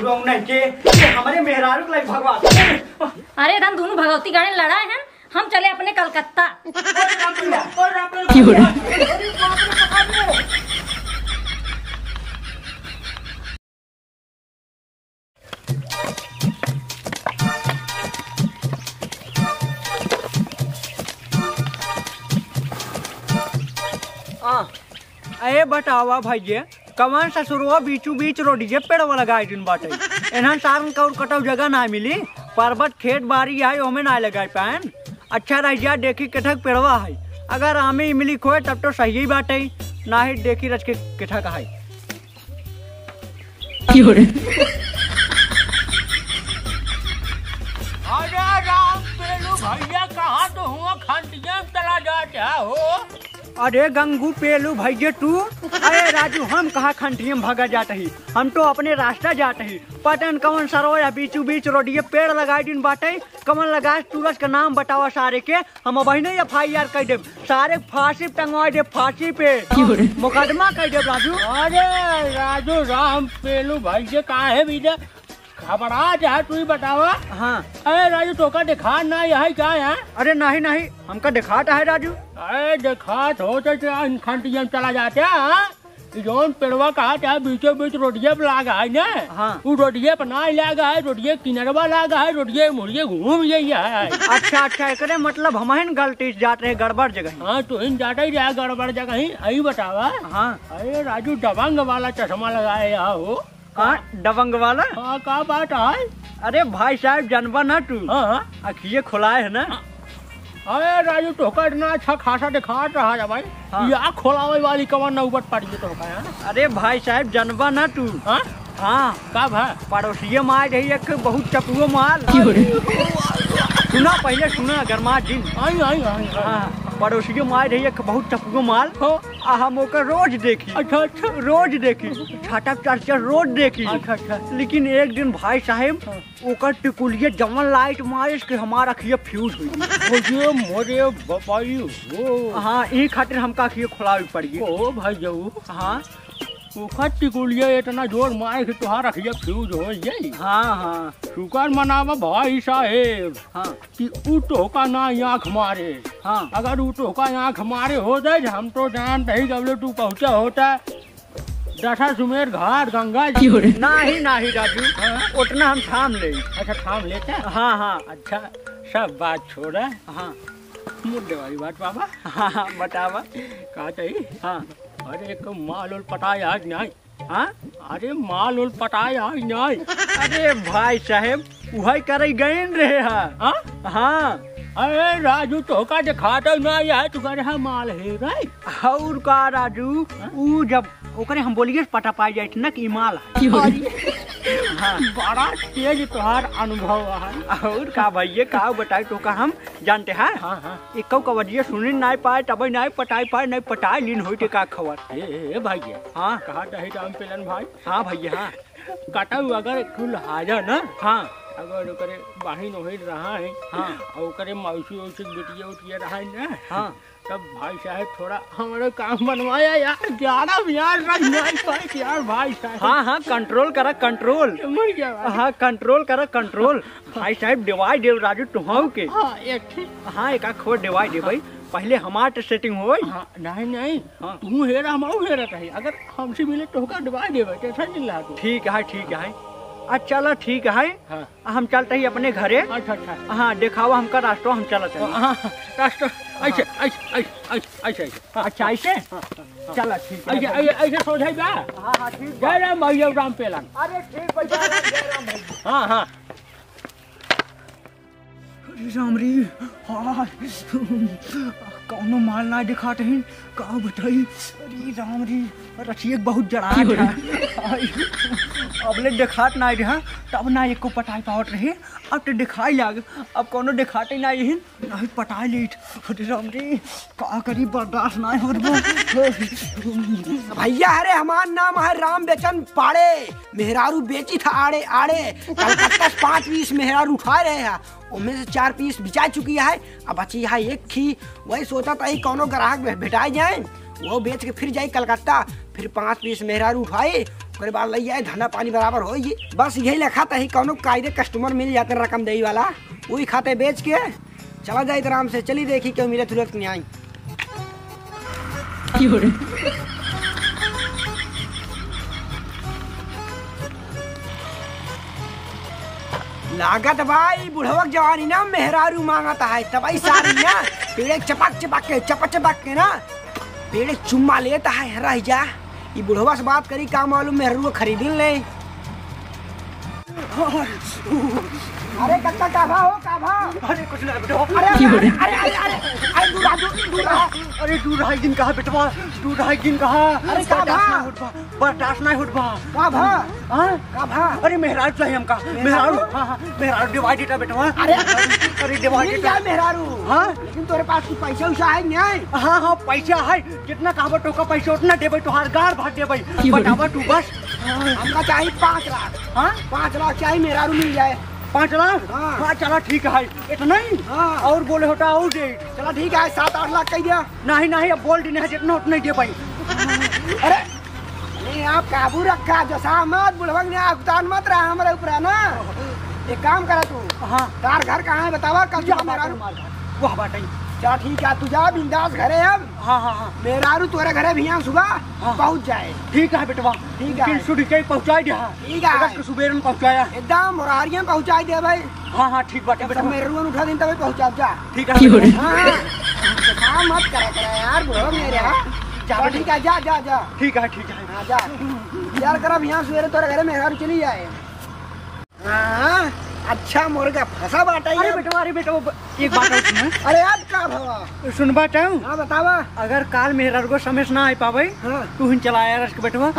नहीं के हमारे मेहरारू के भगवान। अरे हम दोनों भगवती गाड़ी लड़ाए हैं, हम चले अपने कलकत्ता। अरे बतावा भैया कमान ससुरवा बीचू बीच रोडिये पेड़वा लगाए दिन बाटे एनहन सारन का कटव जगह ना मिली पर्वत खेत बाड़ी है ओमे ना लगाए पान। अच्छा रहिया देखी केठक पेड़वा है, अगर आमे इमली खोए तब तो सही बाटे, ना ही देखी रच के केठक है। अरे राम पेलू भैया कहाँ तो हुआ खंडिया चला जाता हो? अरे गंगू पेलू भैया तू, अरे राजू हम कहा खंडिया में भगा जाते ही, हम तो अपने रास्ता जाते ही। पतन कमन सरोया बीचू बीच रोडिये पेड़ लगाए दिन बाटे, कमन लगा सूरज का नाम बतावा सारे के, हम वही नहीं FIR कर दे, सारे फांसी टंगवा दे, फांसी पे मुकदमा कर दे राजू। अरे राजू राम पेलू भैया कहाँ है भैया? खबरा जा तू ही बतावा। हाँ अरे राजू टोका दिखा ना यही क्या है? अरे नहीं नहीं हमका दिखाता है राजू। अरे दिखा तो खंडिया में चला जाते हैं, जोन पेड़वा कहा था बीचों बीच रोडिये पे लागा है ना। हाँ वो रोडिये पर ना लागा है, रोडिये किनरवा लागा है, रोडिये मुड़िये घूम यही है। अच्छा अच्छा एकरे मतलब हम गलती से जाते हैं गड़बड़ जगह। हाँ तो इन जाता ही रहा गड़बड़ जगह ही, आई बतावा। हाँ अरे राजू दबंग वाला चश्मा लगाए यहाँ हो। हाँ दबंग वाला। हाँ क्या बात है? अरे भाई साहब जानवा ना तू, हाँ अखिए खुलाए है ना। अरे राजू टोका इतना अच्छा खासा दिखा रहा है भाई। हाँ। या खोलावे वाली कवन नौबत पड़ गई टोका है। अरे भाई साहब जानवा ना तू। हाँ हाँ कब है? पड़ोसिये मार रही एक बहुत चपुओ माल। सुना पहले सुना गरमा दिन। आई आई आई। हाँ पड़ोसिये मार रही एक बहुत चपुओ माल, हम ओकर रोज देखी। अच्छा अच्छा रोज देखी, छाटा चर्चा रोज देखी। अच्छा अच्छा। लेकिन एक दिन भाई साहब ओकर टिकुलिये जमन लाइट मारे के हमारा अखिया फ्यूज हुई। मोरे बाबाई हो। हाँ यही खातिर हमका अखिया खुलावी पड़ गई। ओ भाई जाऊ। हाँ टिकुलिया इतना जोर मारे कि तुहार अखिया फ्यूज हो जाई। हाँ हाँ शुक्र मनावा भाई साहेब। हाँ कि ऊ टोका ना आँख मारे। हाँ अगर ऊ टोका आँख मारे हो जाए हम तो जानते ही कब तू पहुँचा होता दशा सुमेर घाट गंगा जी। नहीं नहीं राजू उतना हम थाम ले। अच्छा थाम लेते हैं। हाँ हाँ अच्छा सब बात छोड़ा। हाँ मुद्दे वाली बात बाबा। हाँ हाँ बतावा। कहा चाहिए? हाँ अरे एक माल उल पटाए आज नहीं। हाँ अरे माल उल पटाए आज नहीं। अरे भाई साहब वही करे गए रहे। हाँ हाँ अरे राजू टोका दिखाता ना है तू कह रहा माल है भाई। और का राजू ऊ जब ओकरे हम बोलिए पटा पाई जाए ना कि माल है। हाँ बड़ा तेज तुहार अनुभव है। और का भैया का बताए तो का हम जानते हैं। हाँ हाँ एक कवजिया सुनी नहीं पाए तब नहीं पटाई पाए नहीं पटाई लीन होते का खबर। ए भैया। हाँ कहा दही राम पेलन भाई। हाँ भैया हाँ कटू अगर कुल हाजा ना। हाँ अगर ओकरे बाहिन होई रहा है। हाँ और ओकरे मौसी उसी बिटिया उटिया रहा है ना। हाँ तब भाई साहब थोड़ा हमारे काम बनवाया यार 11 यार यार भाई साहब। हाँ हाँ कंट्रोल करा कंट्रोल। मर गया। हाँ कंट्रोल करा कंट्रोल। भाई साहब डिवाइड दे राजू तुहाऊ के। हाँ एक हाँ एक खबर डिवाइड दे भाई पहले हमार तो सेटिंग हो। हाँ नहीं नहीं हाँ तू हेरा हम हेरा रही अगर हमसे मिले तो का डिवाइड दे टेंशन नहीं ला। ठीक है ठीक है। अच्छा चलो ठीक है। हाँ हम चलते ही अपने घरे। अच्छा अच्छा। हाँ दिखावा हमका रास्ता हम चला चले। हाँ रास्ता ऐसे ऐसे ऐसे ऐसे। अच्छा ऐसे चला ठीक है। ऐसे ऐसे सोझाई बा। हाँ हाँ ठीक जय राम भैया राम पेलन। अरे ठीक है। हाँ हाँ राम री हाँ कौनो माल ना दिखाते हैं का बताई। अरे राम री रसिए बहुत जड़ा अबले दिखात ना रहा तब ना एक को पटाई पावत रहे। अब तो दिखाई लाग अब कोनो दिखाते ना यही नहीं पटाई लेट। अरे राम री का करी बर्दाश्त ना हो भैया। अरे हमार नाम है राम बेचन पाड़े, मेहरारू बेची था आड़े आड़े। कलकत्ता 5 पीस मेहरारू उठा रहे हैं, उनमें से 4 पीस बिचा चुकी है, अब बची है एक ही। वही सोचा था कौनो ग्राहक भेटाई जाए वो बेच के फिर जाए कलकत्ता, फिर 5 पीस मेहरारू उठाए ओकरे बाद लई जाए धंधा पानी बराबर हो ये बस यही लिखा था ही कौनो कायदे कस्टमर मिल जाते रकम दे वाला वही खाते बेच के चला जाए आराम से चली देखी क्यों मिले तुरंत नहीं आई लागत भाई बुढ़वक जवानी ना मेहरारू मांगता है तबाई सारी ना पेड़े चपक के ना पेड़े चुम्मा लेता है रह जा ये बुढ़वा से बात करी का मालूम मेहरू को खरीद ले। अरे कक्का काभा हो काभा। अरे कुछ नहीं बेटवा। अरे अरे अरे अरे दूर अरे दूर है जिन कहा बेटवा दूर है जिन कहा। अरे काभा बर्दाश्त नहीं उठवा काभा हां काभा। अरे मेहरारू चाहिए हमका मेहरारू। हां मेहरारू डिवाइडेड है बेटवा। अरे डिवाइडेड है मेहरारू। हां लेकिन तोरे पास कुछ पैसा उसा है नहीं? हां पैसा है जितना कहबो टोका पैसा उतना देबै तोहार गाड़ भाग देबै बतावा तू बस। हमका चाहिए 5 लाख। हां 5 लाख चाहिए मेहरारू मिल जाए। 5 लाख। हाँ चला ठीक है इतना ही। और बोले होता और दे चला ठीक है 7-8 लाख कह दिया। नहीं अब बोल देने जितना उतना ही दे पाई। अरे नहीं आप काबू रखा जो सामत बुढ़वक ने आगतान मत रहा हमारे ऊपर ना। एक काम करा तू। हाँ तार घर कहाँ है बतावा कल जा मेहरारू वाह बाटे क्या ठीक है तू जा बिंदास घरे अब। हाँ मेहरारू तोरे घरे भी सुबह पहुँच जाए। ठीक है बेटवा ठीक है सुधी के पहुँचा दिया। ठीक है सुबेर में पहुँचाया एकदम मुरारियां पहुँचा दे भाई। हाँ ठीक बाटे बेटा मेहरारू उठा दिन तभी पहुँचा जा। ठीक है हाँ मत करा यार बुढ़वा मेरे। ठीक है जा जा जा ठीक है जा यार कर यहाँ सवेरे तोरे घरे मेहरारू चली जाए। हाँ अच्छा मुर्गा फंसा बाटा। अरे बेटवा एक बात सुन। अरे अब का भवा सुन बाटा। हाँ बतावा। अगर काल मेहरारू को समय से ना आ पावे तू ही चलाया रस बेटवा।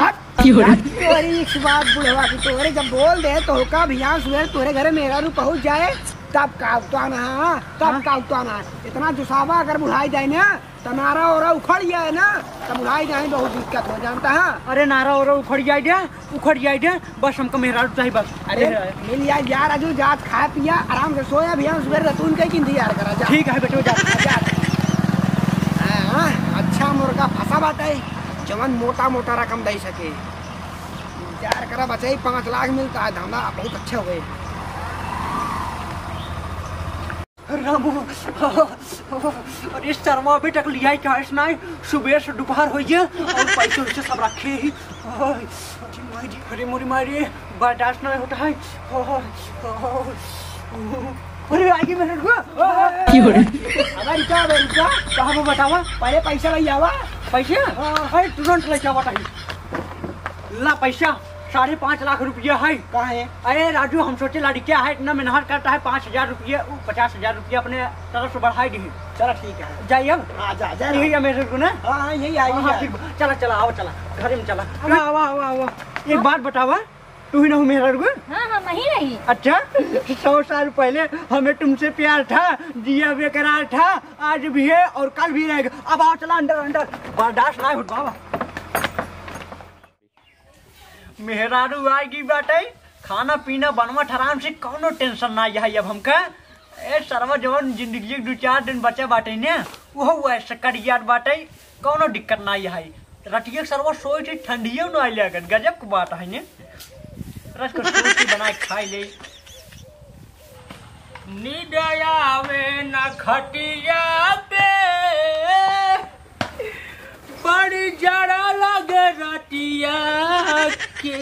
तोरी इस बात बुढ़वा की तोरे जब बोल दे तो का भी यहाँ सवेरे तोरे घरे मेहरारू पहुँच जाए तब का उताना इतना जुसावा अगर बुढ़ाई जाए ना तो नारा और उखड़ जाए ना तो बुढ़ाई जाए बहुत दिक्कत हो जानता है। अरे नारा और उखड़ जाए बस हमको मेहरारू चाहिए बस। अरे मिल जाए यार अजू जात खा पिया आराम से सोया भी हम सुबह रतून के इंतजार करा जा। ठीक है बेटो जा। अच्छा मुर्गा फंसा बात है जवन मोटा रकम दे सके इंतजार करा बचे 5 लाख मिलता है धंधा बहुत अच्छा हो गए। रामू अरे शर्मा अभी तक लिया कैश नहीं सुबह से दोपहर हो गया और पैसे वैसे सब रखे ही। अरे मोरी मारी बर्दाश्त नहीं होता है। अरे आगे मेरे कहाँ वो बतावा पहले पैसा ले आवा। पैसे अरे तुरंत ले जावा ला पैसा 5.5 लाख रुपया है। कहाँ है? अरे राजू हम सोचे लड़किया है इतना मेहनत करता है 5,000 रुपये 50,000 रुपया अपने तरफ से बढ़ाई दी। चलो ठीक है जाइए अब। जा यही है मेरे को ना। हाँ यही आई। चला आओ चला घर में चला। आवा एक बात बतावा तू ही ना मेहरा को। हाँ मैं ही रही। अच्छा 100 साल पहले हमें तुमसे प्यार था जिया बेकरार था आज भी है और कल भी रहेगा। अब आओ चला अंदर बर्दाश्त ना हो बाबा। मेहरारू आएगी बाटे खाना पीना बनवा आराम से कौनो टेंशन ना है अब हमका। ए सरवा जवन जिंदगी 2-4 दिन बचे बाटे ने वो ऐसे करियार बाटे कौनो दिक्कत ना है। रटिया सरवा सोई थी ठंडियों ना आइले अगर गजब की बात है ने रस को रोटी बना के खाई ले। निदयावे न खटिया पे बड़ी जड़ा लगे रटिया के।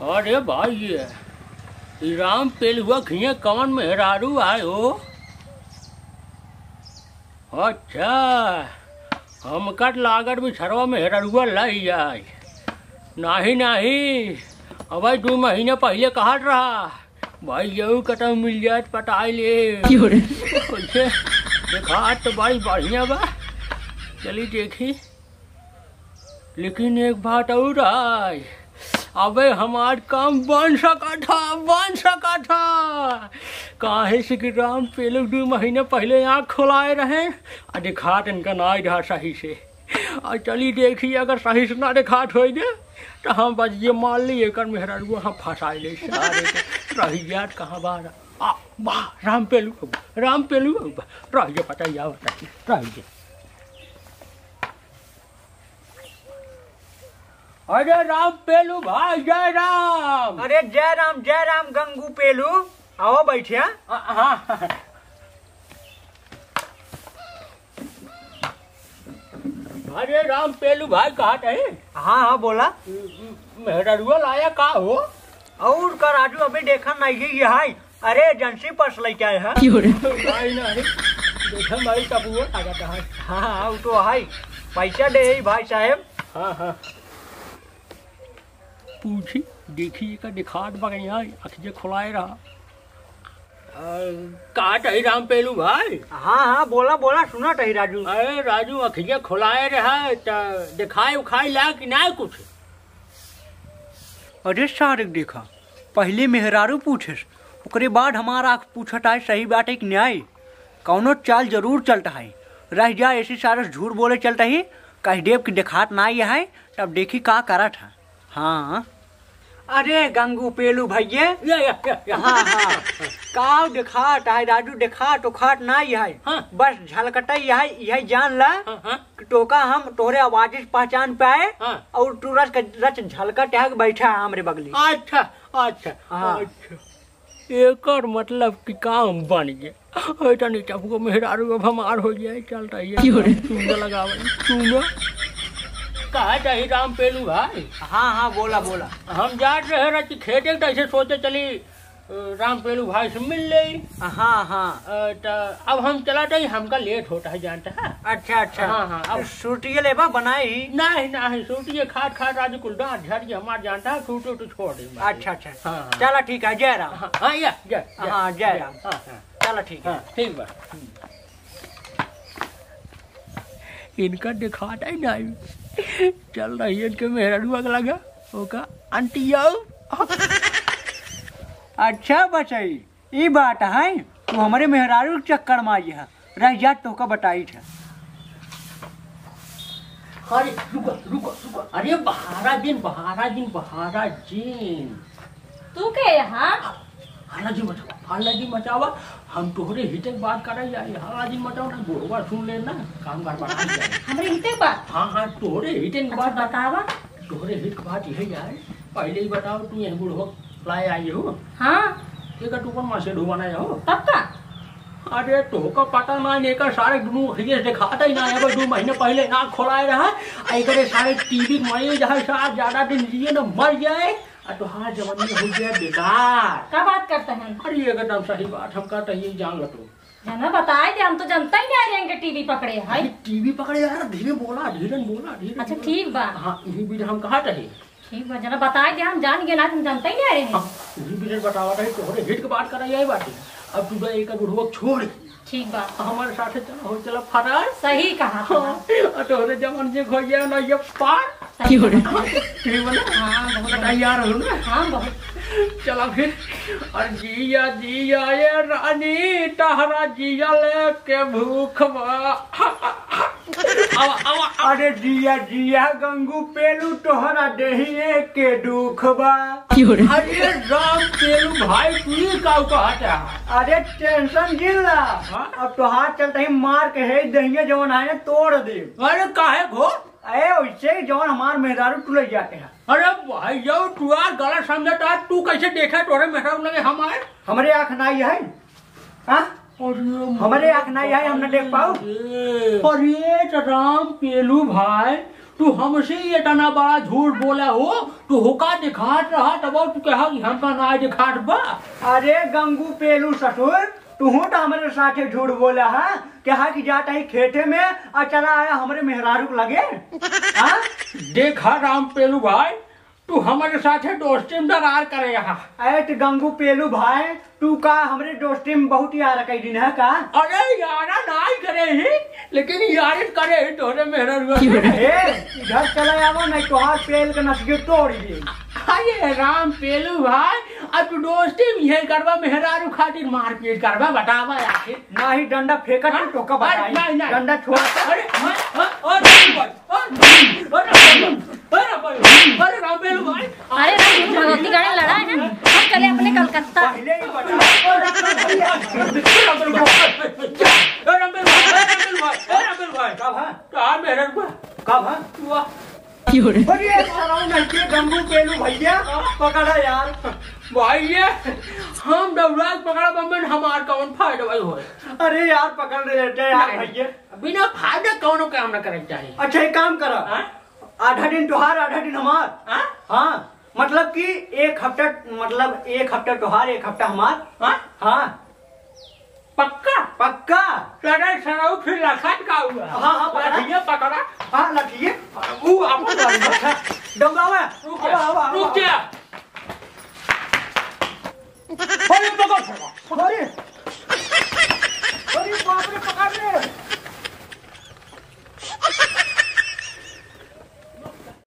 अरे भाई ये राम पेलुआ खिया कौन मेहरारू आए हो? अच्छा हमका लागत भी छरवा मेहरारूआ लाई जाए। नहीं अब भाई 2 महीने पहले कहा रहा भाई यू कटा मिल जाए पटाई ले कैसे देखा तो भाई बढ़िया बा चली देखी। लेकिन एक बात और आई अबे हमार काम बन सका था काहे से कि राम पेलू 2 महीने पहले आँख खोलाए रहे और दिखात इनका ना रहा सही से। और चली देखी अगर सही से ना दिखात हो दे तो हम बस ये मान ली एक मेहरारू हम फंसा ले सारे रही याद कहाँ बाहर राम पेलू रहिए पता या रहिए। अरे राम पेलू भाई, जय राम। अरे जय राम गंगू पेलू, आओ बैठिया। हाँ, अरे राम पेलू भाई कहा थे? हाँ बोला। मेहरुआ लाया का हो? और का राजू अभी देखा नहीं ये है। अरे एजेंसी पर लेके आए हैं। भाई नहीं देखा भाई कब हुआ आ जाता है। हाँ वो तो है, पैसा दे भाई साहब। हाँ पूछी देखिए का दिखाट बगैया अखिए खुलाए रहा। काट है राम पेलू भाई। हाँ बोला सुना टही राजू। अरे राजू अखिए खुलाए रहा दिखाए उखाए ला कि ना कुछ? अरे सारे देखा, पहले मेहरारू पूछे ओकरे बाद हमारा पूछत है सही बात है कि न्याय। कौनो चाल जरूर चलता है, रह जा ऐसी सारे झूठ बोले चलता ही। कह देव की दिखात ना ये है, तब देखी का करत है। हाँ अरे गंगू पेलू भैया, हाँ काव दिखात है राजू, दिखात उखाट ना ये है। हाँ। बस झलकटा यही जान ला कि टोका हम तोरे आवाज से पहचान पाए। हाँ। और तू रच झलकट है बैठा है हमरे बगली। अच्छा अच्छा हाँ। अच्छा, एक मतलब कि काम बन गया। ऐसा नहीं टपको मेहरारू अब हमार हो जाए। चल रही है चूना लगावे चूना। कहा चाहिए राम पेलू भाई? हाँ बोला। हम जा रहे रहे खेते ऐसे सोचे चली राम पेलू भाई से मिल ले। हाँ तो अब हम चला जाए, हमका लेट होता है जानता है। अच्छा हाँ, अब सूटिए लेबा बनाए ही। नहीं सूटिए खाट राजू कुल डांट झड़ हमार जानता है, सूटो तो छोड़ दे। अच्छा हाँ। चला ठीक है, जय राम। हाँ जय राम। हाँ चलो ठीक है। ठीक बा। इनका दिखाता ही नहीं चल रही है इनके मेहरुआ का लगा होगा आंटी आओ। अच्छा बचाई ये बात है, तू हमारे मेहरारू के चक्कर में आई है, रह जा तो का बताई था। अरे रुको अरे बहारा दिन तू के यहाँ? हाला जी मचावा हम तोहरे हिते बात कर रहे हैं। हाला जी मचाओ ना, बुढ़वा सुन लेना काम गड़बड़ा जाए। हमरे हिते बात? हाँ तोहरे हिते बात बतावा। तोहरे हित की बात यही यार। पहले ही बताओ तू यहाँ बुढ़वा लाए आई हो? हाँ एक टूपर माँ से ढुवाना हो तब का? अरे तो का पता ना लेकर सारे हिये दिखाता ही ना है। 2 महीने पहले ना खोलाए रहा एक सारे टीवी मरीज है, साथ ज्यादा दिन जिए ना मर जाए। तो हाँ जवानी हो गया बेकार। क्या बात करते हैं? अरे एकदम सही बात हम कहते हैं, जान लो तो जना बताए थे, हम तो जनता ही नहीं रहेंगे। टीवी पकड़े है। टीवी पकड़े यार, धीरे बोला धीरे। अच्छा ठीक बा। हाँ यही बीच हम कहा रहे। ठीक बा, जना बताए थे, हम जान गए ना, तुम जानता ही नहीं रहे हैं। यही बीच बतावा रहे तोहरे हिट के बात करा यही बात। अब तू एक बुढ़वा छोड़ ठीक बा, हमारे साथ चला फरार। सही कहा तोहरे जमान जे खो गया ना ये पार। सही बोला। हाँ बहुत तैयार हो ना। हाँ बहुत। चला फिर और जिया ये रानी तहरा जिया लेके भूख अरे जिया गंगू पेलू तोहरा देहिए के दुख बा। अरे राम पेलू भाई तू का कहता? अरे टेंशन जिला, अब तो हाथ चलते ही मार के है दहिया जवन है तोड़ दे। अरे काहे घो? अरे वैसे जवन हमार मेहरारू टूले जाते हैं। अरे भाई जो तू यार गलत समझता, तू कैसे देखा तोरे मेहरारू लगे हमारे? हमारे आँख नहीं है। हाँ हमारे आँख नहीं है, हम न देख पाओ। अरे राम पेलू भाई तू हमसे इतना बड़ा झूठ बोला हो, तू होका दिखाट रहा तब तू कहा कि हमका ना दिखाट बा। अरे गंगू पेलू ससुर, तू तो हमारे साथ झूठ बोला है, क्या कि जाता है खेते में और चला आया हमारे मेहरारू लगे। हाँ देखा राम पेलू भाई तू हमारे साथ दोस्ती में दरार करे यहाँ। अरे गंगू पेलू भाई तू का हमारे दोस्ती में बहुत यार कई दिन है का? अरे यारा नहीं करे ही, लेकिन यार करे ही तोरे मेहरारू। इधर चला आवा नहीं तो हाथ पेल के नस तोड़ दे। अरे राम पेलू भाई अब तू दोस्ती भी है करवा मेहरारू खातिर मारपीट करवा बतावा आखिर? नहीं डंडा फेंका तो का बताई। डंडा छोड़। अरे राम पेलू भाई अरे भगवती गाड़ी लड़ा है, हम चले अपने कलकत्ता। पहले ही बता। कब है? अरे सराव नहीं के गंगू पेलू भैया पकड़ा यार। भाई ये हम दौरान पकड़ा बम्बन हमार कौन फायदा भाई हो। अरे यार पकड़ लेते यार भैया, बिना फायदा कौनो काम न करे चाहिए। अच्छा एक काम करो, आधा दिन त्योहार आधा दिन हमार। हाँ मतलब कि एक हफ्ता, मतलब एक हफ्ता त्योहार एक हफ्ता हमार। हाँ पक्का पक्का। चले सराउ फिर लखन का हुआ। हाँ लठिया पकड़ा। हाँ लठिए वो आपको डंगावा रुक जा। अरे पकड़। अरे बाप रे पकड़ ले।